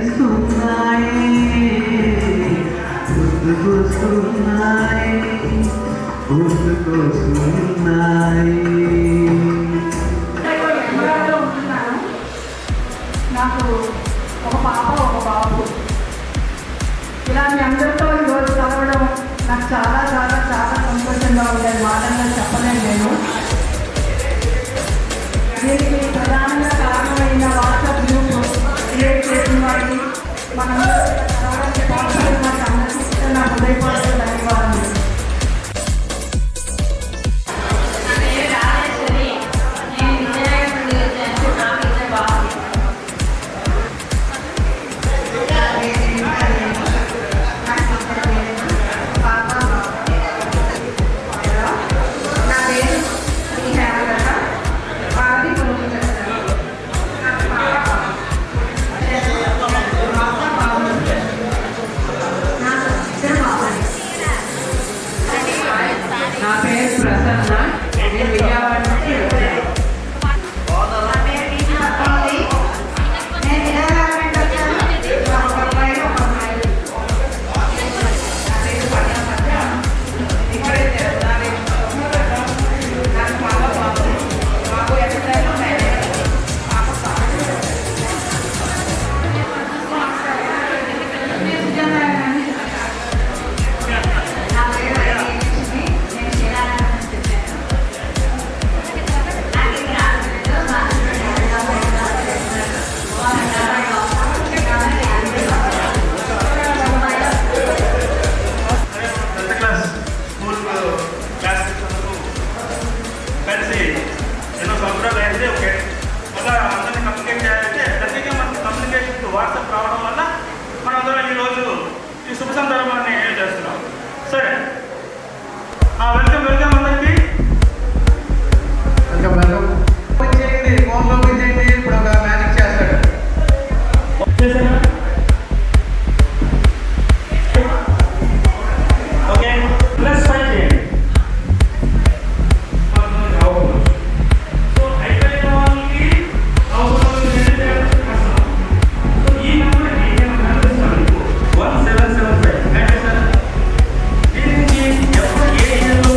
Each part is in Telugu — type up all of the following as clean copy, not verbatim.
కనిపిస్తున్నాయి, గుర్తుకొస్తున్నాయి, గుర్తుకొస్తున్నాయి. నాకు ఒక పాప ఒక బాబు. ఇలా మీ అందరితో ఈరోజు కలవడం నాకు చాలా చాలా చాలా సంతోషంగా ఉండేది. మాటల్లో చెప్పలేను నేను. దీనికి ప్రధానంగా కారణమైన వాట్సాప్ గ్రూప్ క్రియేట్ చేసిన వారికి మనం అందరికీ నా హృదయపూర్వక ధన్యవాదాలు. నా పేరు ప్రసన్న. నేను విజయవాడ నుంచి వచ్చాను. వాట్సాప్ రావడం వల్ల మనందరం ఈరోజు ఈ శుభ సందర్భాన్ని చేస్తున్నాం. సరే, వెల్కమ్ వెల్కమ్ అందరికీ. Welcome welcome. ఫోన్లో చేయండి. ఇప్పుడు ఒక మ్యాజిక్ చేస్తాడు. ఓకే, ప్లస్ 5 చేయండి. సో అయిపోయిన వాళ్ళకి అవసరం ఈ నెంబర్ 1775 దీనికి ఎప్పుడు ఏ ఇయర్లో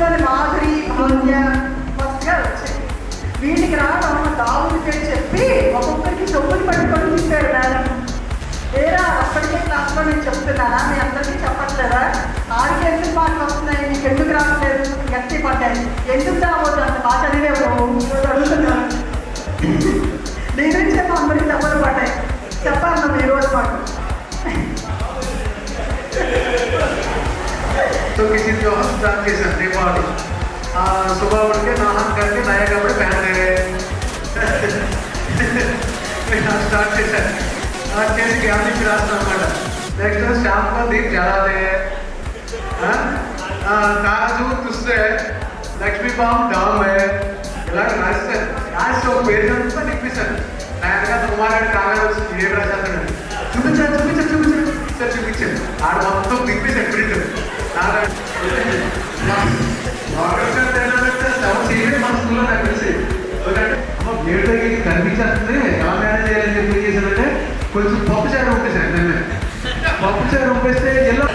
వయసులోని మాధురి భాగ్య ఫస్ట్గా వచ్చాయి. వీటికి రావడం దావుడి పేరు చెప్పి ఒక్కొక్కరికి చెప్పులు పట్టుకొని తిప్పాడు మేడం. ఏరా అప్పటికే క్లాస్లో నేను చెప్తున్నానా, మీ అందరికీ చెప్పట్లేదా? ఆడికి ఎందుకు మార్కులు వస్తున్నాయి, నీకు ఎందుకు రావట్లేదు, గట్టి పడ్డాయి, ఎందుకు రావద్దు అంత బాగా చదివేవు అడుగుతున్నాను. నేనేం చెప్పి అందరికీ దెబ్బలు పడ్డాయి చెప్పాలి ఈ రోజు పాటు. तो किसी को स्टार्ट के संडे मॉर्निंग सुबह उठ के नहा करके नए कपड़े पहन रहे स्टार्ट చేసి గ్యాప్ని రాస్తాం అన్నమాట. నెక్స్ట్ शाम को दीप जलाते हैं, కాజు తుస్తే లక్ష్మీ బాంబ్ డామ్ ఇలాగ రాస్తారు. రాసి ఒక పేరు అంతా నింపిస్తారు. డైరెక్ట్గా కుమారుడు కాగా వచ్చి ఏం రాసేస్తాడు, చూపించాడు సార్ చూపించాడు. ఆడ మొత్తం నింపేశాడు ప్రింట్. మన స్కూల్లో నాకు తెలిసి గేట్లోకి కనిపించేస్తుంది. ఎలా మేనేజ్ చేయాలని చెప్పి ఏం చేశానంటే కొంచెం పప్పుచారు పంపేశాను. నన్ను పప్పుచారు పంపేస్తే జిల్లా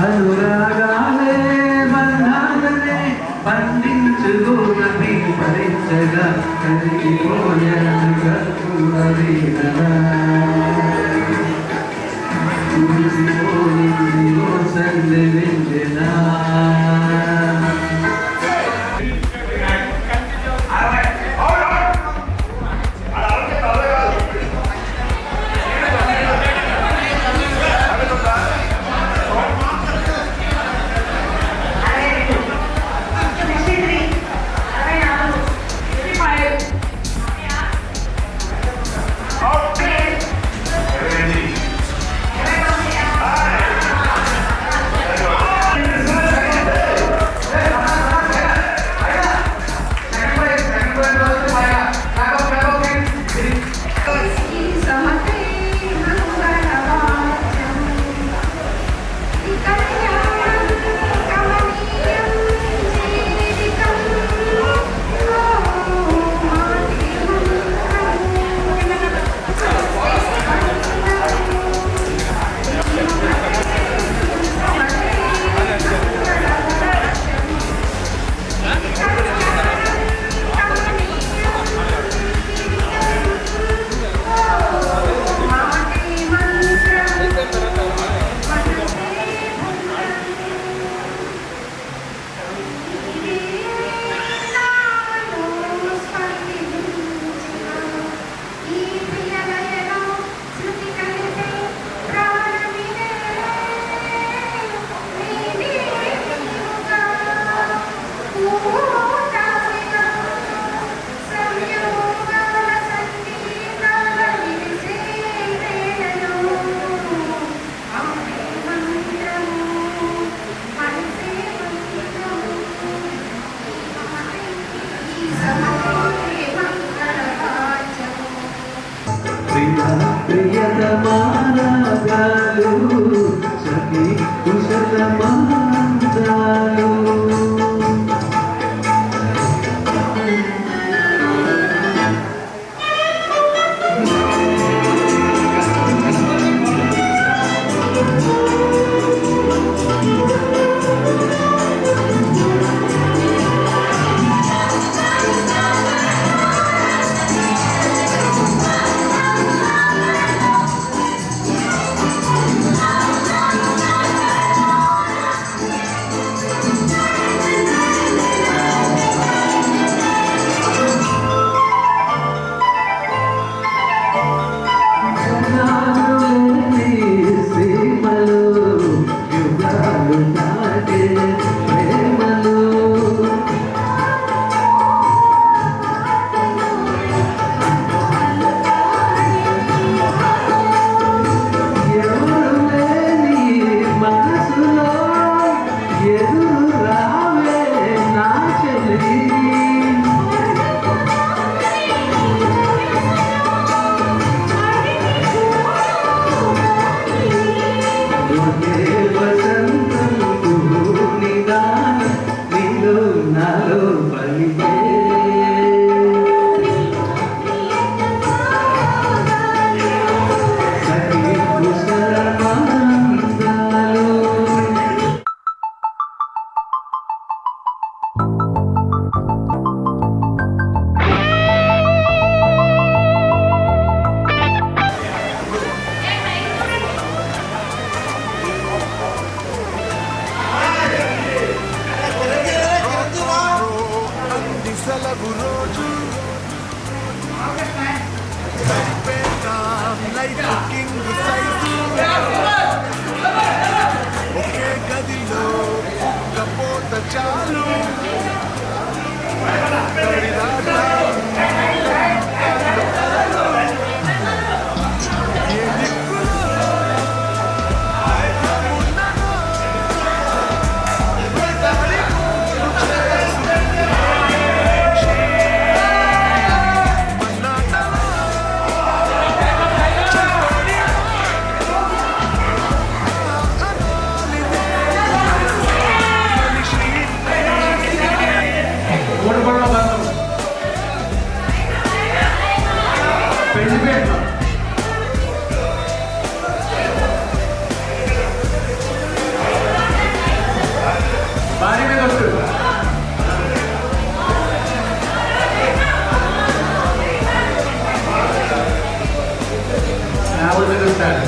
అనురాగాలే బంధాలనే పండించుకోనని భరించగా కలిగిపోయనగా కూడలేదనా కురిసిపోయింది ఓ సందె వెంజనా. Okay. ప్రియతమారాగాలు సఖీ కుశలమందాలు సెలవు రోజు లైఫ్ కింగ్ సైజు ఒకే గదిలో కపోత చాలు భారీ మీద వస్తుంది నావల్ మీద వస్తాడు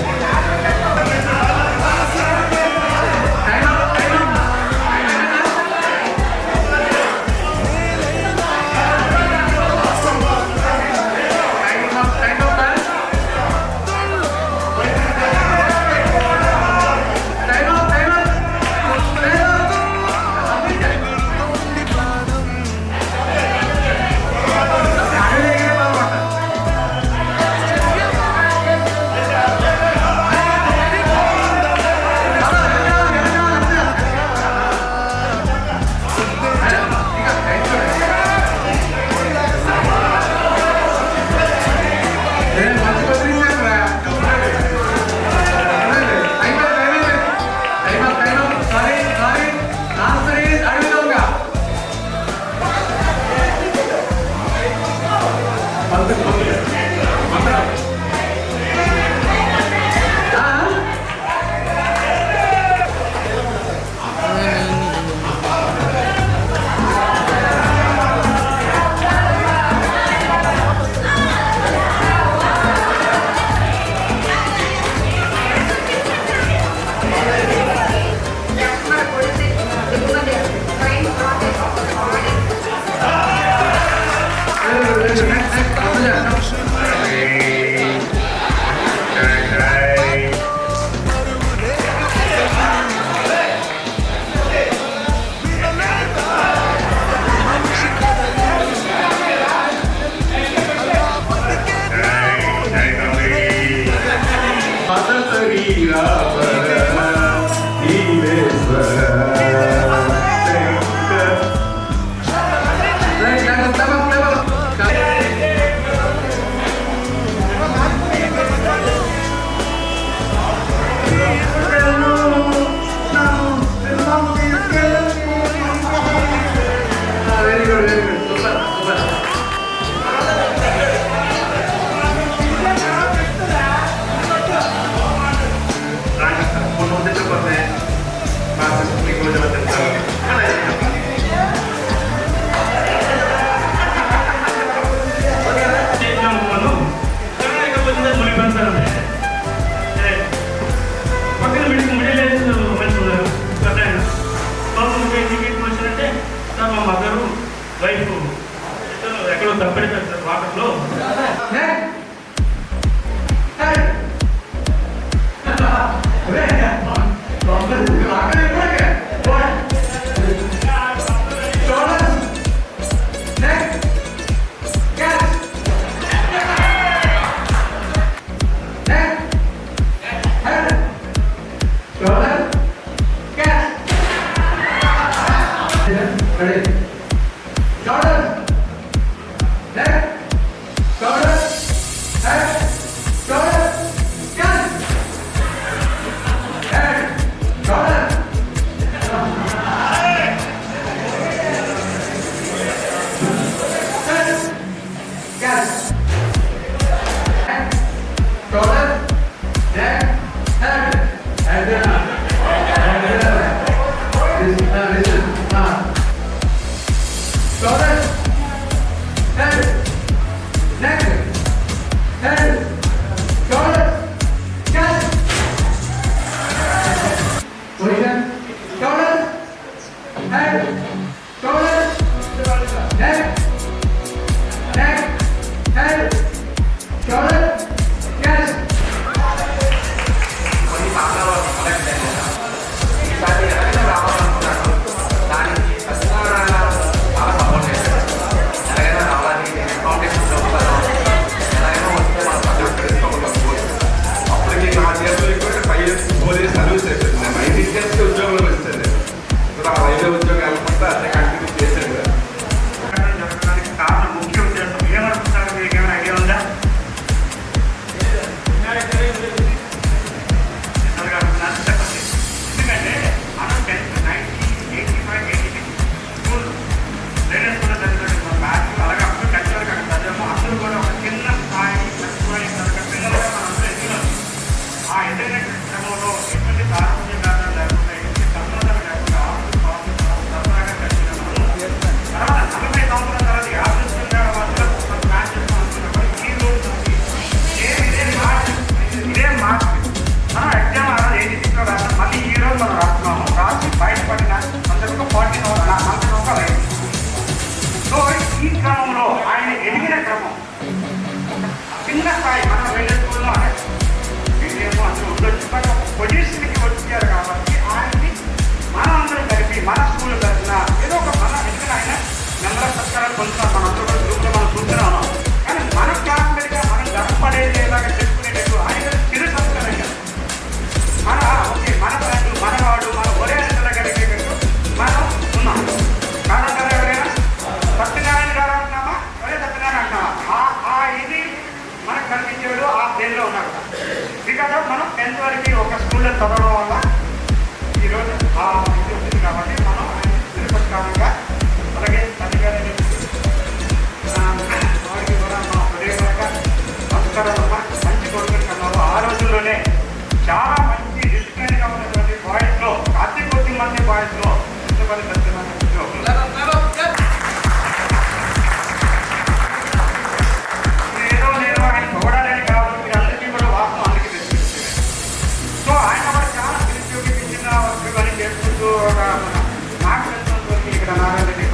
చిన్న స్థాయి మనం వెళ్ళే స్కూల్లో ఏమో అందరూ ఉండొచ్చు, బట్ ఒక పొజిషన్కి వచ్చారు కాబట్టి ఆయన్ని మనం అందరం కలిపి మన స్కూల్ తరఫున ఏదో ఒక మన ఎందుకంటే ఆయన నెంబర్ సత్కారాలు పొందుతున్నాం, మన అందరూ గ్రూప్లో మనం చూస్తున్నాం. కానీ మన క్లాస్మేట్గా మనం గర్వపడేలాగా చెప్పుకునేటట్టు ఆయన చిరు సత్కారంగా మన ఓకే మన ఫ్రెండ్ మనవాడు మన ఒరే కలిగేటట్టు మనం ఉన్నాం. కాదంటారా ఎవరైనా? సత్యనారాయణ గారు అంటున్నామా, ఒరే సత్యనారాయణ అంటున్నామా? ఆ ఇది మనకు కనిపించాడు, ఆ ప్లేన్లో ఉన్నాడు. బికాజ్ మనం 10th వరకు ఒక స్కూల్లో చదవడం వల్ల ఈరోజు ఆ ఇది వచ్చింది కాబట్టి మనం తిరుపతిగా అలాగే తల్లి గారిని వాడికి కూడా మా హృదయపూర్వక నమస్కారాలు. మంచి కొడుకుని కన్నావు. ఆ రోజుల్లోనే చాలా మంచి డిసిప్లిన్గా ఉన్నటువంటి బాయ్స్లో అతి కొద్ది మంది బాయ్స్లో ఎంతమంది సత్యనారాయణ ఏదో నేను ఆయన పొగడాలని కాదు, మీరు అందరికీ కూడా వాస్తవం అందుకే తెచ్చుకుంటున్నాను. సో ఆయన కూడా చాలా నిరుద్యోగికి చిన్న పని చేసుకుంటూ నాకు తెలిసినంతవరకు ఇక్కడ నారాయణ రెడ్డి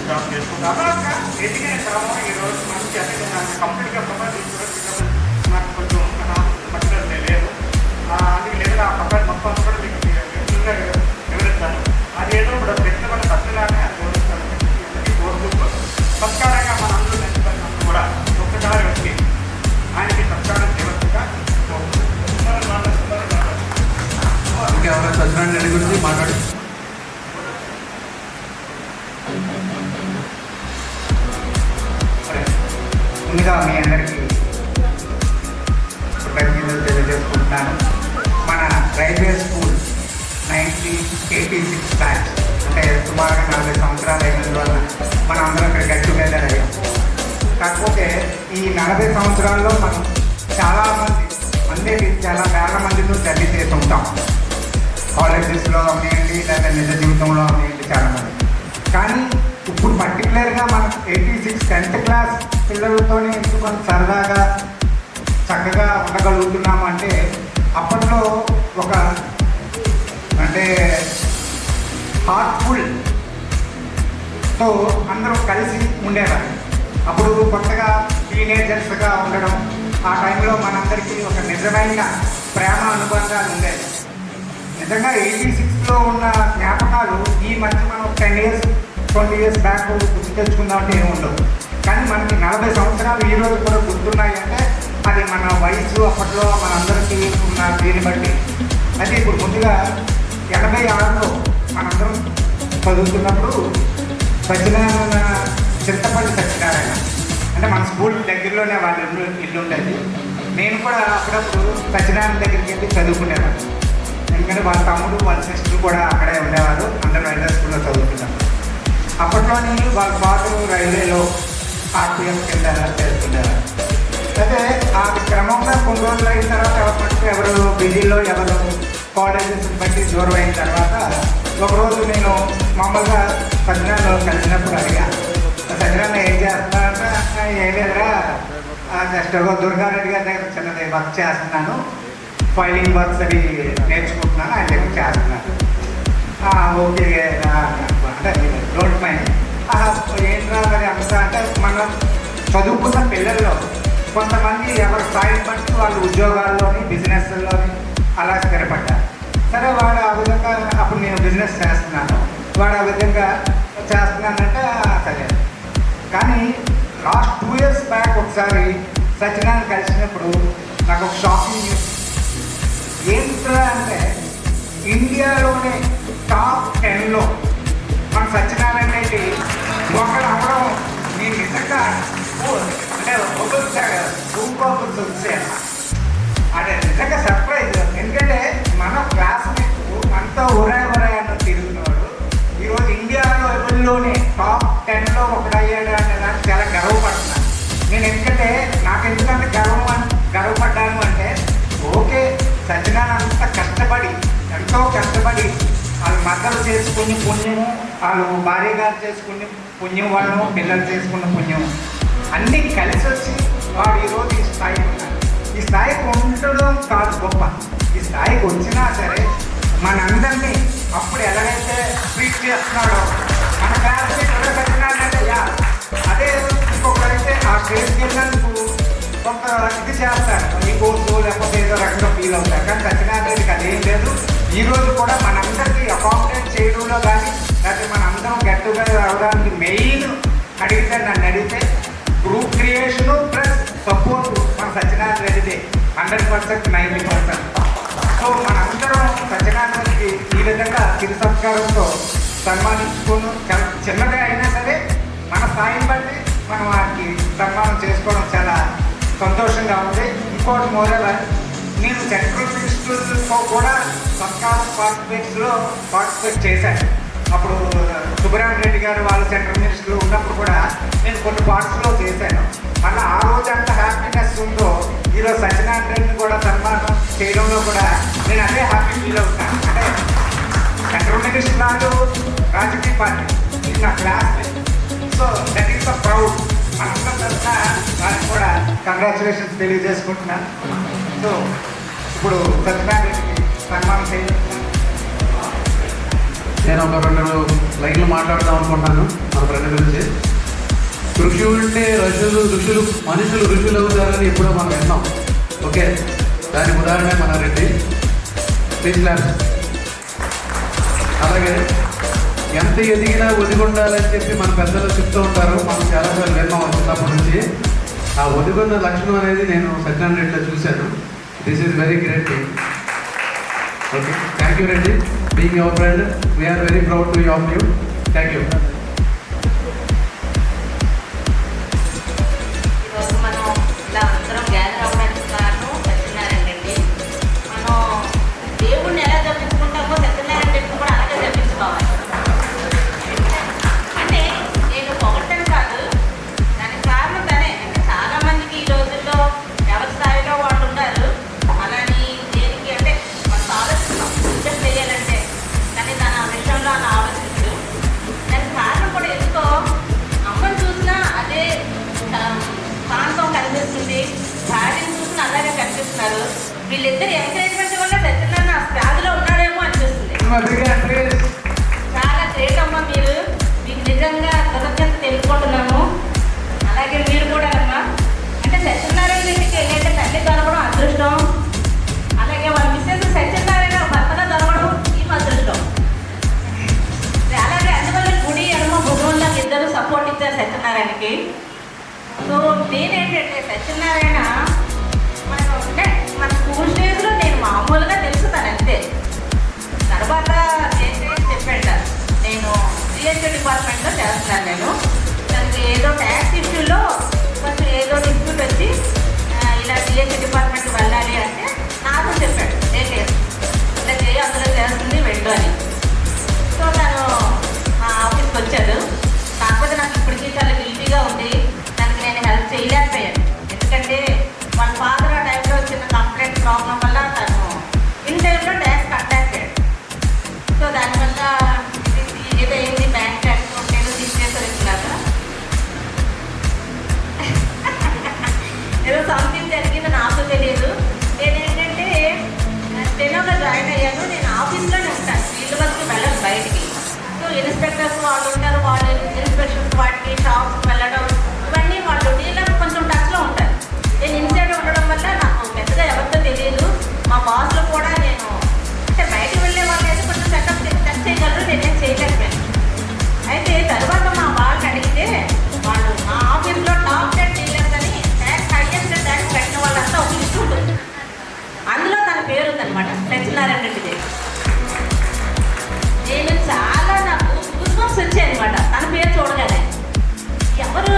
జాబ్ చేసుకుంటూ అలాగా ఎదిగిన క్రమం ఈరోజు మంచి అంటే నాకు కంప్లీట్గా ప్రొఫైల్ తీసుకోవడం నాకు కొంచెం పట్టుదల లేదు, అందుకే లేదు. ఆ ప్రొఫైల్ మొత్తం కూడా మీకు వివరిస్తాను. అది ఏదో ఇప్పుడు ప్రశ్న కూడా సత్యలాగా వివరిస్తాను. కోరుకుంటూ సత్కారంగా మన అందరూ నెంచుకున్నప్పుడు కూడా ఒక్కసారి వచ్చి ఆయనకి సత్కారం చేయవచ్చుగా ఇంకెవరైనా సత్యనారాయణ రెడ్డి గురించి మాట్లాడు. ముందుగా మీ అందరికీ కృతజ్ఞతలు తెలియజేసుకుంటున్నాను. మన రైల్వే స్కూల్ 1986 బ్యాచ్ అంటే సుమారుగా 40 సంవత్సరాలు అయినందువల్ల మనం అందరం ఇక్కడ గెట్ టుగెదర్ అయ్యాం. కాకపోతే ఈ 40 సంవత్సరాల్లో మనం చాలామంది చాలా వేల మందితో జర్నీ చేసి ఉంటాం. కాలేజెస్లో అవనివ్వండి లేదా నిజ జీవితంలో అవనివ్వండి చాలామంది. కానీ ఇప్పుడు పర్టికులర్గా మనం 86 10th క్లాస్ పిల్లలతోనే ఎందుకు సరదాగా చక్కగా ఉండగలుగుతున్నాము అంటే అప్పట్లో ఒక అంటే హార్ట్ఫుల్తో అందరూ కలిసి ఉండేవారు. అప్పుడు కొత్తగా టీనేజర్స్గా ఉండడం, ఆ టైంలో మనందరికీ ఒక నిజమైన ప్రేమ అనుబంధాలు ఉండేవి. నిజంగా 86లో ఉన్న జ్ఞాపకాలు ఈ మధ్య మనం 10 years 20 years బ్యాక్ గుర్తు తెచ్చుకుందామంటే ఏమి ఉండవు. కానీ మనకి 40 సంవత్సరాలు ఈరోజు కూడా గుర్తున్నాయి అంటే అది మన వయసు అప్పట్లో మనందరికీ ఉన్న దీన్ని బట్టి. అయితే ఇప్పుడు ముందుగా 86లో మనందరం చదువుతున్నప్పుడు సత్యనారాయణ చింతపల్లి సత్యనారాయణ అంటే మన స్కూల్ దగ్గరలోనే వాళ్ళ ఇల్లు ఉండేది. నేను కూడా అప్పుడప్పుడు సత్యనారాయణ దగ్గరికి వెళ్ళి చదువుకునేవాడు. ఎందుకంటే వాళ్ళ తమ్ముడు వాళ్ళ సిస్టర్ కూడా అక్కడే ఉండేవారు. అందరూ రైల్వే స్కూల్లో చదువుకున్నారు. అప్పట్లోని వాళ్ళ ఫాదర్ రైల్వేలో RPF కింద చేస్తుండేవారు. అయితే ఆ క్రమంగా కొన్ని రోజులు అయిన తర్వాత ఎవరు బిజీలో ఎవరు కాలేజెస్ బట్టి దూరం అయిన తర్వాత ఒకరోజు నేను మామూలుగా సజ్జనాలు కలిసినప్పుడు అడిగా, సజ్జనాలు ఏం చేస్తున్నారంటే ఏం లేదురా జస్ట్ దుర్గారెడ్డి గారి దగ్గర చిన్నది వర్క్ చేస్తున్నాను, ఫైలింగ్ వర్క్స్ అది నేర్చుకుంటున్నాను, ఆయన దగ్గర చేస్తున్నాను. ఓకే అంటే డోంట్ మైండ్ ఏంట్రా మరి అంతా అంటే మనం చదువుకున్న పిల్లల్లో కొంతమంది ఎవరి స్థాయిని బట్టి వాళ్ళు ఉద్యోగాల్లోని బిజినెస్లోని అలా స్థిరపడ్డారు. సరే వాడు ఆ విధంగా అప్పుడు నేను బిజినెస్ చేస్తున్నాను, వాడు ఆ విధంగా చేస్తున్నానంటే సరే. కానీ లాస్ట్ 2 years బ్యాక్ ఒకసారి సత్యనారాయణ కలిసినప్పుడు నాకు ఒక షాకింగ్ న్యూస్. ఏంట్రా అంటే ఇండియాలోనే టాప్ 10లో మన సత్యనారాయణ రెడ్డి ఒకడు అవడం నేను నిజంగా అంటే అంటే నిజంగా సర్ప్రైజ్. ఎందుకంటే మన క్లాస్మేట్ మనతో ఒరే అన్న తిరుగుతున్నాడు ఈరోజు ఇండియాలో ఎవరిలోనే టాప్ 10లో ఒకడయ్యాడు అనే దానికి చాలా గర్వపడుతున్నాను నేను. ఎందుకంటే నాకు ఎందుకంటే గర్వపడ్డాను అంటే ఓకే సత్యనారాయణ అంత కష్టపడి ఎంతో కష్టపడి వాళ్ళు మద్దతు చేసుకుని పుణ్యము, వాళ్ళు భార్య గారు చేసుకుని పుణ్యం, వాళ్ళు పిల్లలు చేసుకున్న పుణ్యం అన్నీ కలిసి వచ్చి వాడు ఈరోజు ఈ స్థాయికి ఉన్నారు. ఈ స్థాయికి ఉండడం కాదు గొప్ప, ఈ స్థాయికి వచ్చినా సరే మనందరినీ అప్పుడు ఎలాగైతే ట్రీట్ చేస్తున్నాడో మన క్లాస్మేట్ ఎవరో సత్యనారాయణ అదే ఇంకొకరైతే ఆ స్టేజ్కి వెళ్ళినందుకు కొంత ఇది చేస్తారు, ఈ కోర్సు లేకపోతే ఏదో రకంగా ఫీల్ అవుతారు. కానీ సత్యనారాయణ రెడ్డికి అదేం లేదు. ఈ రోజు కూడా మనందరికీ అకామిడేట్ చేయడంలో కానీ లేకపోతే మనందరం గెట్ టుగెదర్ అవడానికి మెయిన్ అడిగితే నన్ను అడిగితే గ్రూప్ క్రియేషను ప్లస్ సపోర్ట్ మన సత్యనారాయణ రెడ్డిది 100%, 90%. సో మనందరం సత్యనారాయణ రెడ్డికి ఈ విధంగా చిరు సత్కారంతో సన్మానించుకోను, చాలా చిన్నదే అయినా సరే మన స్థాయిని బట్టి మనం వారికి సన్మానం చేసుకోవడం చాలా సంతోషంగా ఉంది. ఇంకోటి మోరల్, నేను సెంట్రల్ మినిస్టర్తో కూడా సత్కారం పార్టిసిపేట్ చేశాను. అప్పుడు సుబ్బరామరెడ్డి గారు వాళ్ళు సెంట్రల్ మినిస్టర్లో ఉన్నప్పుడు కూడా నేను కొన్ని పార్ట్స్లో చేశాను. మళ్ళీ ఆ రోజు అంత హ్యాపీనెస్ ఉందో ఈరోజు సత్యనారాయణ రెడ్డిని కూడా సన్మానం చేయడంలో కూడా నేను అదే హ్యాపీ ఫీల్ అవుతాను. అంటే సెంట్రల్ మినిస్టర్ నాడు రాజకీయ పార్టీ, ఇది నా class. So that is the proud. మనందరం తరఫున వారికి కూడా కంగ్రాచులేషన్స్ తెలియజేసుకుంటున్నాను. సో ఇప్పుడు సత్యనారాయణ రెడ్డికి సన్మానం చేయాలి. నేను ఒక 2 లైన్లు మాట్లాడదాం అనుకుంటున్నాను మన ఫ్రెండ్ గురించి. ఋషి ఉంటే ఋషులు మనుషులు ఋషులు అవుతారని ఎప్పుడో మనం విన్నాం. ఓకే, దానికి ఉదాహరణ మన రెడ్డి. Please class. అలాగే ఎంత ఎదిగినా ఒదిగుండాలని చెప్పి మన పెద్దలు చెప్తూ ఉంటారు. మనం చాలాసార్లు విన్నాం చిన్నప్పటి నుంచి. ఆ ఒదిగున్న లక్షణం అనేది నేను సత్యనారాయణ రెడ్డిలో చూశాను. This is very great thing. Okay, thank you Reddy. Being your friend, we are very proud to of you. Thank you. ఈరోజు మనం ఇలా అందరం గ్యాదర్ అవ్వడానికి కారణం సత్యనారాయణ రెడ్డి. మనం దేవుణ్ణి ఎలా జపించుకుంటామో సత్యనారాయణ రెడ్డిని కూడా అలాగే జపించుకోవాలి. అంటే నేను పొగట్టను కాదు, దానికి కారణం తనే. అంటే చాలా మందికి ఈ రోజుల్లో ఎవరి స్థాయిలో వాళ్ళు ఉన్నారు. అలాని దేనికి అంటే మనం ఆలోచిస్తాం పూజ చేయాలంటే, కానీ తన విషయంలో అలా ఆలోచించదు. దానికి కారణం కూడా ఎందుకో అమ్మని చూసినా అదే ప్రాంతం కనిపిస్తుంది, భార్యను చూసినా అలాగే కనిపిస్తున్నారు. వీళ్ళిద్దరు ఎంకరేజ్మెంట్ వల్ల సత్యనారాయణ ఆ స్థాయిలో ఉన్నాడేమో అనిపిస్తుంది. చాలా గ్రేట్ అమ్మ మీరు. మీకు నిజంగా కృతజ్ఞత తెలుసుకుంటున్నాము. అలాగే మీరు కూడా అమ్మా, అంటే సత్యనారాయణ రెడ్డికి వెళ్ళేంటే తల్లి దొరకడం అదృష్టం. అలాగే వాళ్ళ మిస్సెస్ సత్యనారాయణ భర్తగా దొరకడం ఈ అదృష్టం. అలాగే అందువల్ల గుడి ఎడమ భుజంలో ఇద్దరు సపోర్ట్ ఇచ్చారు సత్యనారాయణకి. సో నేనేంటంటే సత్యనారాయణ అంటే మన స్కూల్ స్టేజ్లో నేను మామూలుగా తెలుసుతాను అంతే. తర్వాత చెప్పాడు నేను జిఎస్టీ డిపార్ట్మెంట్లో చేస్తున్నాను. నేను దానికి ఏదో ట్యాక్స్ ఇష్యూలో కొంచెం ఏదో డిస్ప్యూట్ వచ్చి ఇలా జిఎస్టీ డిపార్ట్మెంట్ వెళ్ళాలి అంటే నాకు చెప్పాడు ఇలా చేయి అందులో చేస్తుంది వెళ్ళు అని. సో తను మా ఆఫీస్కి వచ్చాడు. కాకపోతే నాకు ఇప్పటికీ చాలా గిల్టీగా ఉంది. దానికి నేను హెల్ప్ చేయలేకపోయాను. ఎందుకంటే వాళ్ళ ఫాదర్ ఆ టైంలో వచ్చిన కంప్లైంట్ ప్రాబ్లం వల్ల తను ఇన్ టైంలో ట్యాక్స్ కట్టలేకపోయాడు. సో దానివల్ల ఏదైంది బ్యాంక్ అకౌంట్ ఏదో తీసేసారు ఇట్లాగా ఏదో సంథింగ్ జరిగింది నాకు తెలియదు. నేనేంటంటే టెనోగా జాయిన్ అయ్యాను. నేను ఆఫీస్లోనే ఉంటాను, ఫీల్డ్ వర్క్కి వెళ్ళను బయటికి. సో ఇన్స్పెక్టర్స్ వాళ్ళు ఉంటారు, వాళ్ళు ఇన్స్పెక్షన్స్ వాటికి షాప్స్కి వెళ్ళడం ఇవన్నీ వాళ్ళు డీలర్ కొంచెం టచ్లో ఉంటారు. నేను ఇన్సైడ్ ఉండడం వల్ల నాకు పెద్దగా ఎవరితో తెలియదు. మా బాస్లో కూడా నేను అంటే బయటకు వెళ్ళే వాళ్ళు అయితే కొంచెం సెటప్ టచ్ చేయగలరు, నేనేం చేయలేకపోయాను. అయితే తర్వాత మా వాళ్ళని అడిగితే వాళ్ళు మా ఆఫీస్లో టాప్ 10 డీలర్స్ అని ట్యాక్స్ హైయెస్ట్ ట్యాక్స్ కట్టిన వాళ్ళంతా ఒక లిస్ట్ ఉంటుంది. అందులో తన పేరు ఉందన్నమాట, సత్యనారాయణ రెడ్డిది. నేను చాలా నాకు గూస్బంప్స్ వచ్చాయి అనమాట తన పేరు చూడగానే. ఎవరు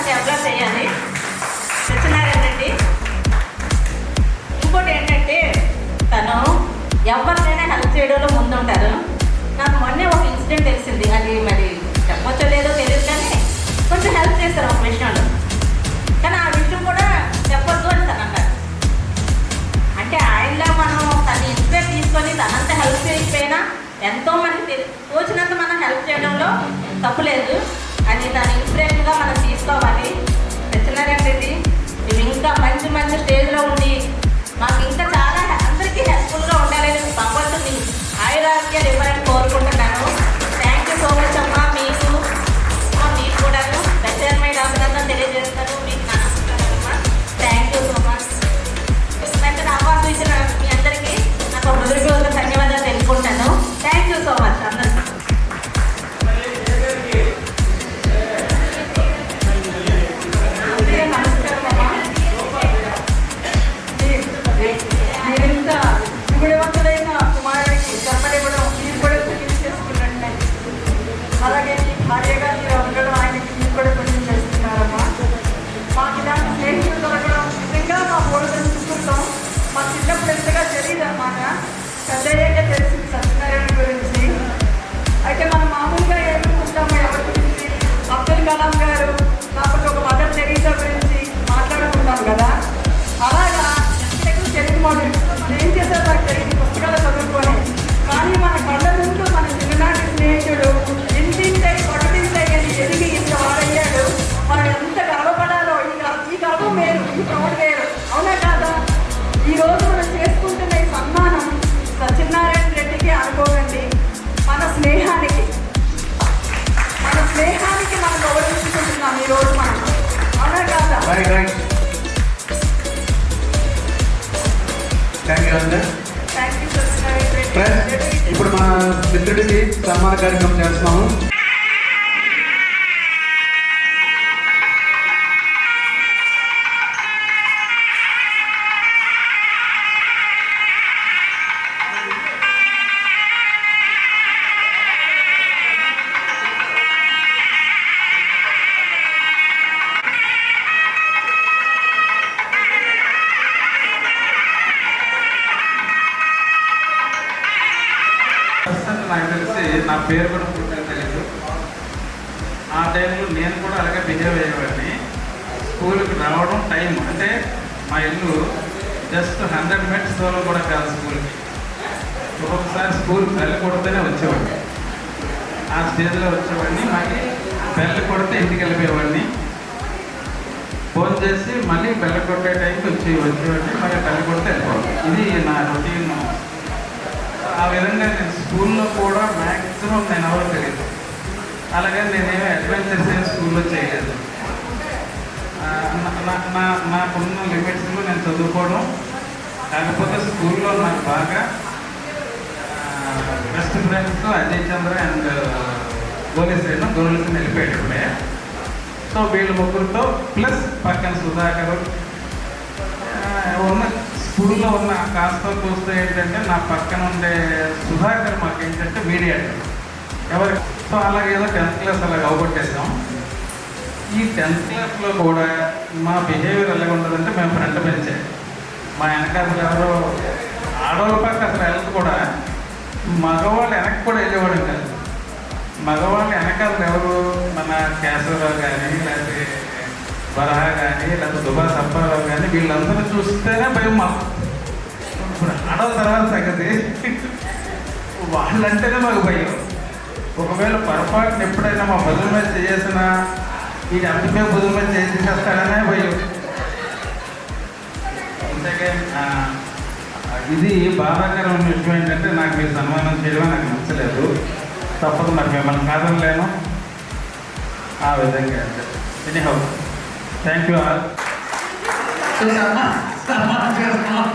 డెవలప్ చేయాలి సత్యనారాయణ రెడ్డి. ఇంకోటి ఏంటంటే తను ఎవరికైనా హెల్ప్ చేయడంలో ముందుంటారు. నాకు మొన్నే ఒక ఇన్సిడెంట్ తెలిసింది, అది మరి చెప్పొచ్చో లేదో తెలియదు కానీ కొంచెం హెల్ప్ చేస్తారు ఒక విషయంలో. కానీ ఆ విషయం కూడా చెప్పొద్దు అని తను అన్నారు. అంటే ఆయనలో మనం తన ఇన్స్పైర్ తీసుకొని తనంత హెల్ప్ చేయకపోయినా ఎంతో మంది తోచినంత మనం హెల్ప్ చేయడంలో తప్పులేదు. అది తన ఇన్స్పిరేషన్గా మనం తీసుకోవాలి. సత్యనారాయణ రెడ్డి ఇవి ఇంకా మంచి మంచి స్టేజ్లో ఉండి మాకు ఇంకా చాలా అందరికీ హెల్ప్ఫుల్గా ఉండాలని భగవంతుని ఆయురారోగ్యాలు ఇవ్వాలని కోరుకుంటున్నాను. థ్యాంక్ యూ సో మచ్ అమ్మా. మీకు కూడా ప్రత్యేకమైన అభినందన తెలియజేస్తాను. మీకు నా నమస్కారమ్మా. Thank you so much. వెంటనే అవకాశం ఇచ్చిన మీ అందరికీ నాకు హృదయపూర్వక ధన్యవాదాలు తెలుపుకుంటాను. థ్యాంక్ యూ సో మచ్ అందరికీ. నమస్కారం అమ్మా. మీరింత శివుడివంతుడైన కుమారుడికి జన్మనివ్వడం మీరు కూడా పుణ్యం చేసుకున్నట్టు, అలాగే మీ భార్యగా మీరు ఉండడం ఆయనకి మీరు కూడా పుణ్యం చేస్తున్నారమ్మా. మాకు ఇలాంటి స్నేహితులు దొరకడం నిజంగా మా బోర్డులను చూసుకుంటాం. మా చిన్నప్పుడు ఎంతగా తెలియదు అన్నమాట. పెద్దయ్యాక తెలిసింది సత్యనారాయణ గురించి. అయితే మనం మామూలుగా ఏమనుకుంటామో ఎవరి గురించి, అబ్దుల్ కలాం గారు లేకపోతే ఒక మదర్ తెరీసా గురించి మాట్లాడుకుంటాం కదా. అలాగా ఎంతకు తెలుగు మోడల్ ఏం చేశారు నాకు తెలియదు పుస్తకాలు చదువుకొని. కానీ మన కళ్ళ ముందు మన చిన్ననాటి స్నేహితుడు ఇంటింటై పొడటింటై అని ఎదిగి ఇంత వాడయ్యాడు. మనం ఎంత గర్వపడాలో. ఈ గర్వం వేరు, ఈ ప్రౌడ్ వేరు, అవునా కాదా? ఈరోజు మనం చేసుకుంటున్న ఈ సన్మానం సత్యనారాయణ రెడ్డికి అనుకోకండి. మన స్నేహానికి మనం గౌరవించుకుంటున్నాం ఈరోజు మనం, అవునా కాదా? రైట్. థ్యాంక్ యూ అందర్. Thank you Satyanarayana friends, Reddy. ఇప్పుడు మన మిత్రుడికి సన్మాన కార్యక్రమం చేస్తున్నాము. నాకు తెలిసి నా పేరు కూడా పూర్తిగా తెలియదు. ఆ టైంలో నేను కూడా అలాగే బిహేవ్ అయ్యేవాడిని. స్కూల్కి రావడం టైం అంటే మా ఇల్లు జస్ట్ 100 minutes దూరం కూడా కాదు స్కూల్కి. ఒక్కొక్కసారి స్కూల్ బెల్ కొడితేనే వచ్చేవాడిని. ఆ స్టేజ్లో వచ్చేవాడిని. మళ్ళీ బెల్ కొడితే ఇంటికి వెళ్ళిపోయేవాడిని. ఫోన్ చేసి మళ్ళీ బెల్ కొట్టే టైంకి వచ్చేవాడిని. మళ్ళీ బెల్ కొడితే వెళ్ళిపోవాలి. ఇది నా రొటీన్. ఆ విధంగా నేను స్కూల్లో కూడా మ్యాక్సిమం నేను ఎవరో తెలియదు. అలాగే నేనేమో అడ్వెంచర్స్ ఏం స్కూల్లో చేయలేదు. నాకున్న లిమిట్స్లో నేను చదువుకోవడం. కాకపోతే స్కూల్లో నాకు బాగా best friends Ajay Chandra and గోలేశ్వరిను గోలేశ్వరిని వెళ్ళిపోయేటప్పుడే. సో వీళ్ళ ముగ్గురితో ప్లస్ పక్కన సుధాకర్ ఉన్న స్కూల్లో ఉన్న కాస్త చూస్తే ఏంటంటే నా పక్కన ఉండే సుధాకర్ మాకు ఏంటంటే మీడియేటర్ ఎవరు. సో అలాగే ఏదో 10th క్లాస్ అలాగ అవగొట్టేసాం. ఈ 10th క్లాస్లో కూడా మా బిహేవియర్ ఎలాగ ఉంటుందంటే మేము ఫ్రంట్ బెంచే. మా వెనకాల ఎవరో ఆడవాళ్ళ పక్క అసలు వెళ్ళదు కూడా. మగవాళ్ళు వెనక్కి కూడా వెళ్ళేవాడు కాదు. మగవాళ్ళు వెనకాల ఎవరు మన కేశవరావు కానీ లేకపోతే వరహ కానీ లేకపోతే సుభాష్ అప్పారావు కానీ వీళ్ళందరూ చూస్తేనే భయం మాకు. ఇప్పుడు ఆడవ తర్వాత సంగతి వాళ్ళంటేనే మాకు భయం. ఒకవేళ పొరపాటున ఎప్పుడైనా మా భుజం మీద చేసిన ఈ అంతమే భుజం మీద చేసేస్తాడనే భయం. అంతేగా ఇది బాధాకరమైన విషయం ఏంటంటే నాకు మీరు సన్మానం చేయడం నాకు నచ్చలేదు. తప్పదు, మరి మిమ్మల్ని కాదనలేను. ఆ విధంగా ఎనీహౌ థ్యాంక్ యూ ఆల్. సన్మానం చేస్తున్నాం.